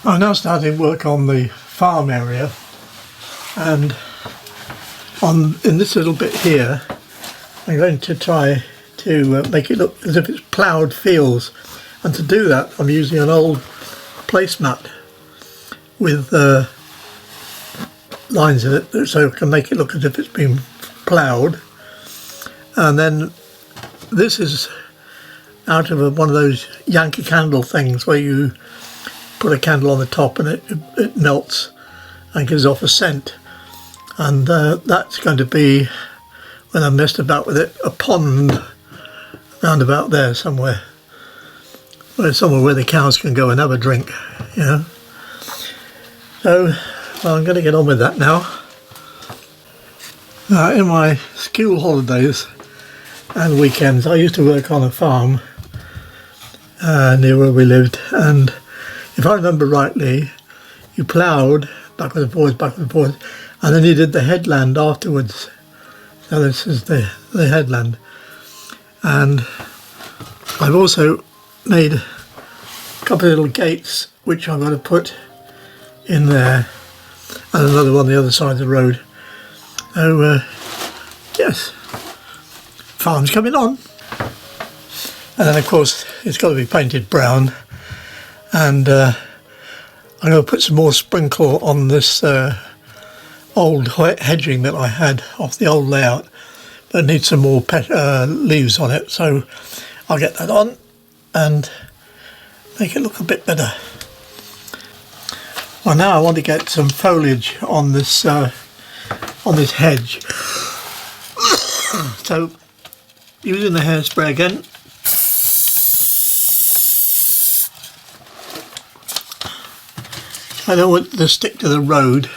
I'm now starting work on the farm area, and in this little bit here I'm going to try to make it look as if it's ploughed fields, and to do that I'm using an old placemat with lines in it so I can make it look as if it's been ploughed. And then this is out of one of those Yankee candle things where you put a candle on the top and it melts and gives off a scent, and that's going to be, when I messed about with it, a pond round about there somewhere where the cows can go and have a drink, you know. So well, I'm going to get on with that now. In my school holidays and weekends I used to work on a farm near where we lived, and if I remember rightly you ploughed backwards and forwards, and then you did the headland afterwards. So this is the headland, and I've also made a couple of little gates which I'm going to put in there, and another one on the other side of the road. So yes, farm's coming on. And then of course it's got to be painted brown, and I'm going to put some more sprinkle on this old hedging that I had off the old layout, but it needs some more leaves on it, so I'll get that on and make it look a bit better. Well, now I want to get some foliage on this hedge. So using the hairspray again, I don't want to stick to the road.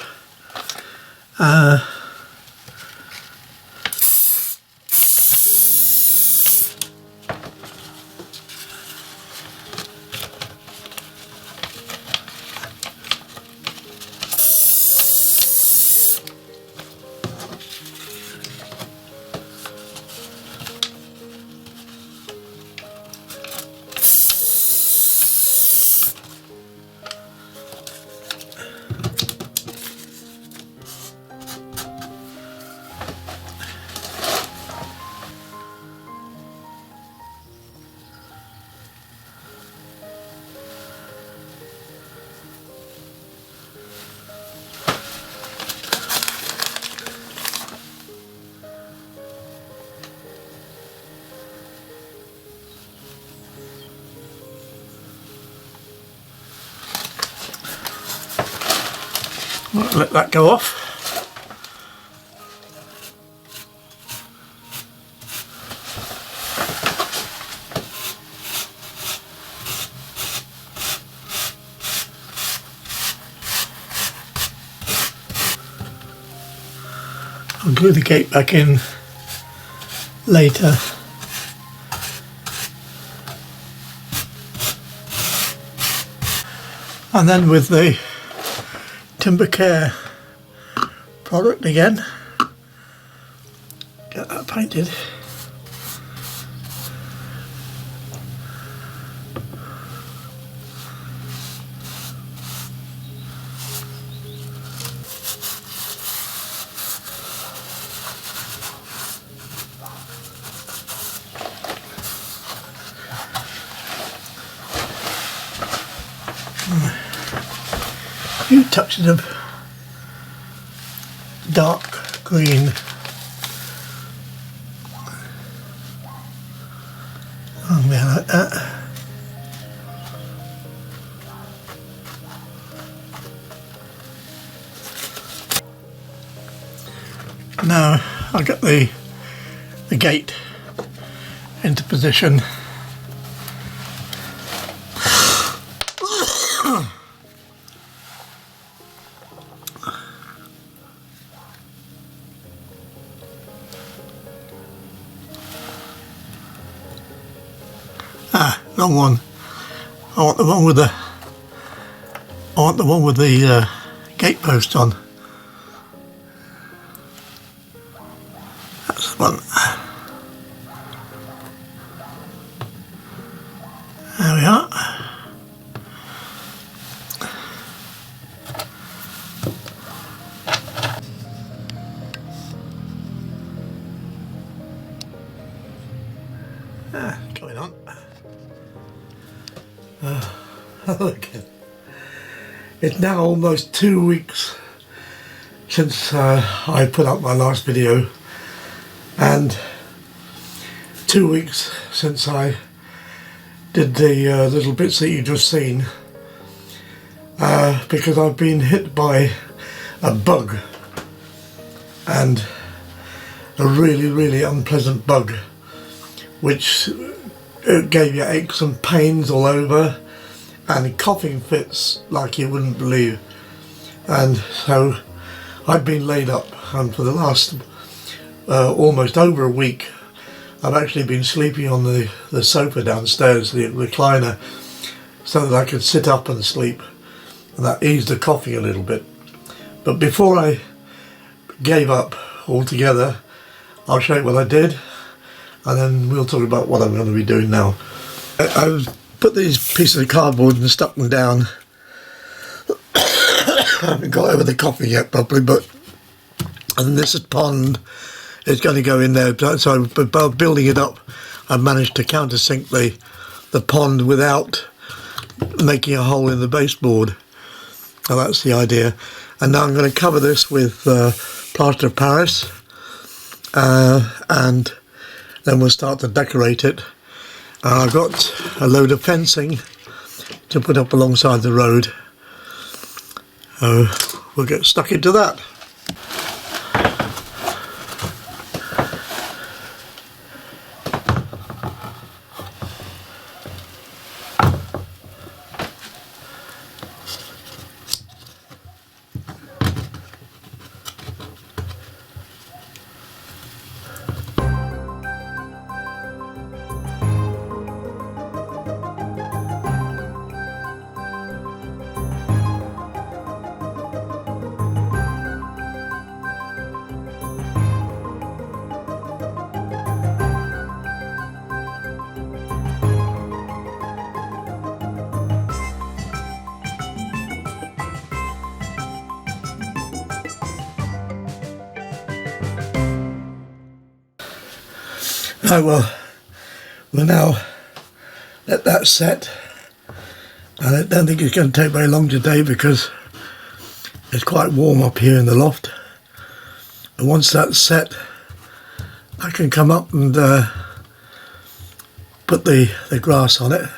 Let that go off. I'll glue the gate back in later. And then with the Timber Care product again, get that painted. A few touches of dark green. Oh man, like that. Now I'll get the gate into position. Wrong one. I want the one with the gate post on. That's the one. There we are. Going on. Okay. It's now almost 2 weeks since I put up my last video, and 2 weeks since I did the little bits that you just seen, because I've been hit by a bug, and a really unpleasant bug, which gave you aches and pains all over and coughing fits like you wouldn't believe. And so I've been laid up, and for the last almost over a week I've actually been sleeping on the sofa downstairs, the recliner, so that I could sit up and sleep, and that eased the coughing a little bit. But before I gave up altogether, I'll show you what I did, and then we'll talk about what I'm going to be doing now. I put these pieces of cardboard and stuck them down. I haven't got over the coughing yet properly, but and this pond is going to go in there. So by building it up, I've managed to countersink the pond without making a hole in the baseboard. So that's the idea. And now I'm going to cover this with plaster of Paris, and then we'll start to decorate it. I've got a load of fencing to put up alongside the road. We'll get stuck into that. Right, well, we'll now let that set. I don't think it's going to take very long today because it's quite warm up here in the loft. And once that's set, I can come up and put the grass on it.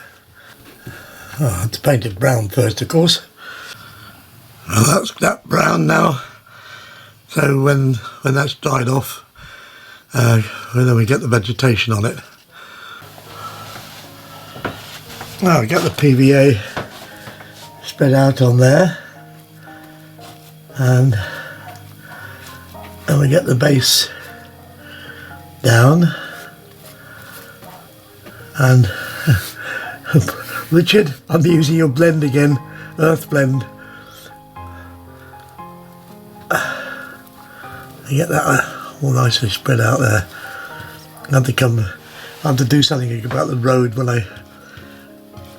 Oh, I have to paint it brown first, of course. Well, that's that brown now. So when that's dried off, then we get the vegetation on it. Now we get the PVA spread out on there, and we get the base down, and Richard, I'm using your blend again, earth blend. You get that all nicely spread out there. I have to do something about the road when I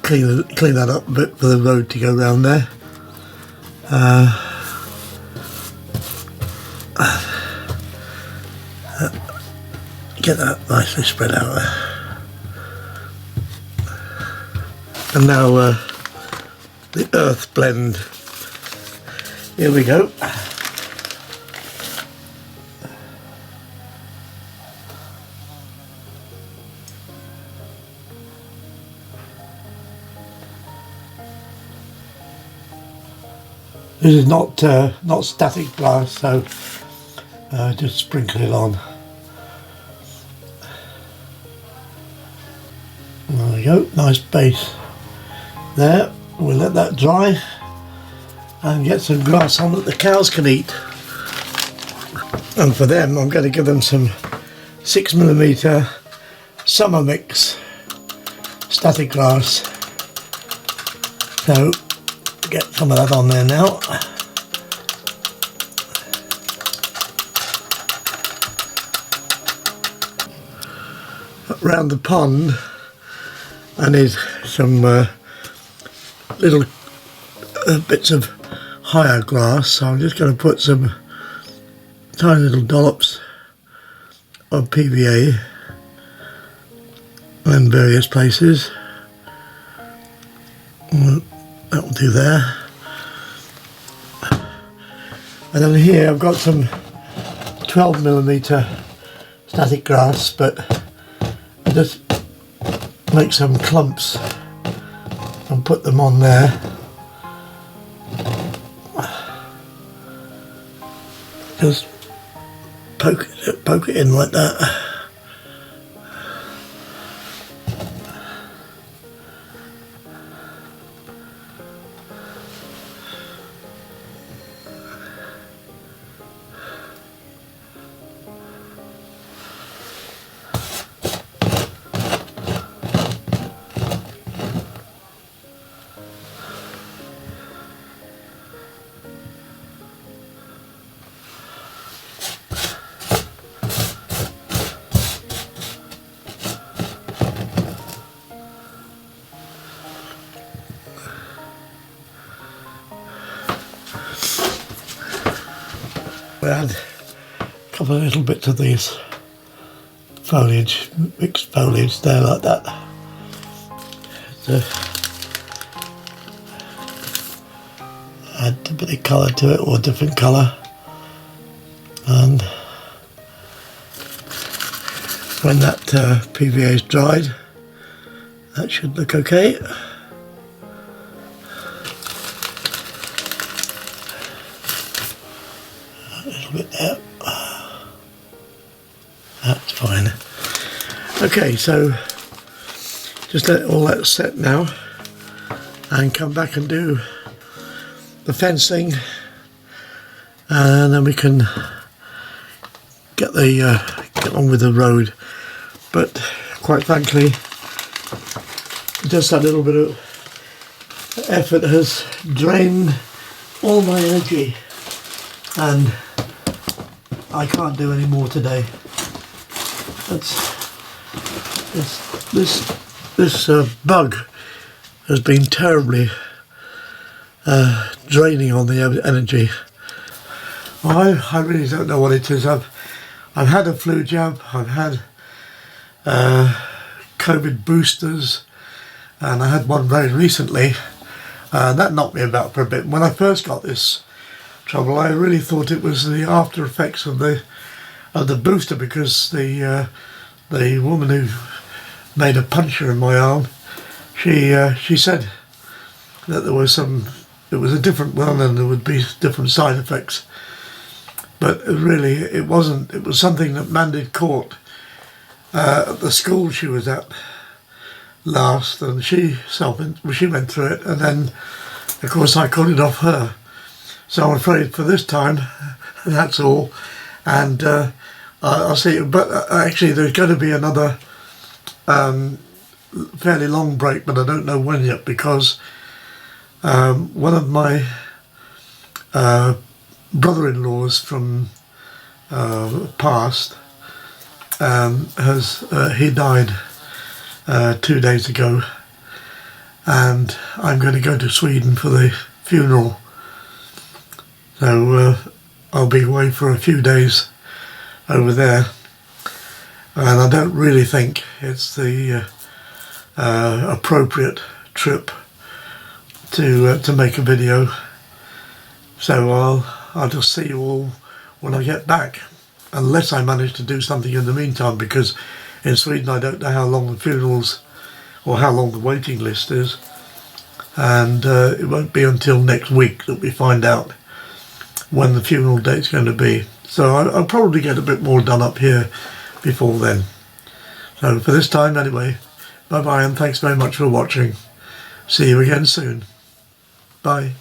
clean that up a bit for the road to go round there. Get that nicely spread out there. And now the earth blend. Here we go. This is not static glass, so just sprinkle it on. There we go, nice base there. We'll let that dry and get some grass on that the cows can eat. And for them, I'm going to give them some 6mm summer mix static grass. So get some of that on there now. Around the pond I need some little bits of higher glass, so I'm just going to put some tiny little dollops of PVA in various places. Well, that will do there. And then here I've got some 12mm static grass, but I just make some clumps and put them on there. Just poke it in like that. We add a couple of little bits of these foliage, mixed foliage there like that. To add a bit of colour to it, or a different colour. And when that PVA is dried, that should look okay. A little bit there. That's fine. Okay, so just let all that set now and come back and do the fencing, and then we can get on with the road. But quite frankly, just that little bit of effort has drained all my energy, and I can't do any more today. This bug has been terribly draining on the energy. Well, I really don't know what it is. I've had a flu jab, I've had COVID boosters, and I had one very recently. That knocked me about for a bit. When I first got this trouble, I really thought it was the after effects of the booster, because the woman who made a puncture in my arm, she said that it was a different one and there would be different side effects. But really, it wasn't. It was something that Mandy caught at the school she was at last, and she went through it, and then of course I caught it off her. So I'm afraid for this time, that's all. And I'll see. But actually, there's going to be another fairly long break, but I don't know when yet, because one of my brother-in-laws from past he died 2 days ago, and I'm going to go to Sweden for the funeral. So I'll be away for a few days over there, and I don't really think it's the appropriate trip to make a video. So I'll just see you all when I get back, unless I manage to do something in the meantime, because in Sweden I don't know how long the funerals or how long the waiting list is, and it won't be until next week that we find out when the funeral date's going to be. So I'll probably get a bit more done up here before then. So for this time anyway, bye bye, and thanks very much for watching. See you again soon. Bye.